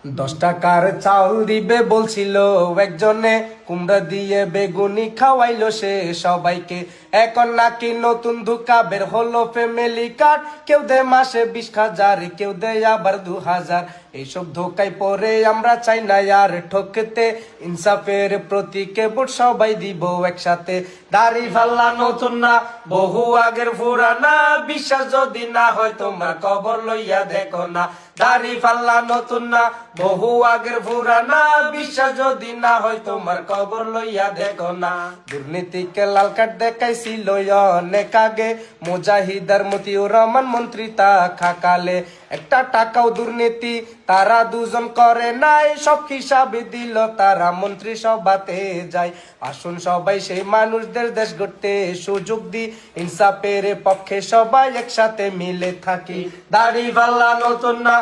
10 টাকার চাউল দিবে বলছিল একজনে, কুমড়া দিয়ে বেগুনি খাওয়াইলো সে সবাইকে। এখন নাকি নতুন ধোঁকা বের হলো ফ্যামিলি কার্ড, কেউ দেয় মাসে 20,000, কেউ দেয় আবার 2,000। এইসব ধোকায় পরে আমরা চাই না আর ঠকতে, ইনসাফের প্রতীকে ভোট সবাই দিব একসাথে। দাড়ি ফাল্লা নতুন না, বহু আগের পুরানা, বিশ্বাস যদি না হয় তোমার কবর লইয়া দেখো না। দাড়ি ফাল্লা নতুন না, বহু আগের পুরানা, বিশ্বাস যদি না হয় তোমার কবর লইয়া দেখো না। দুর্নীতিকে লাল কার্ড দেখাইছিল অনেক আগে, মুজাহিদার মতিউর রহমান মন্ত্রী তা খাকালে। একটা টাকাও দুর্নীতি তারা দুজন করে নাই, সব হিসাবে দিল তারা মন্ত্রী সভাতে যায়। আসুন সবাই সেই মানুষদের দেশ গড়তে সুযোগ দি, ইনসাফের পক্ষে সবাই একসাথে মিলে থাকি। দাড়ি পাল্লা নতুন না,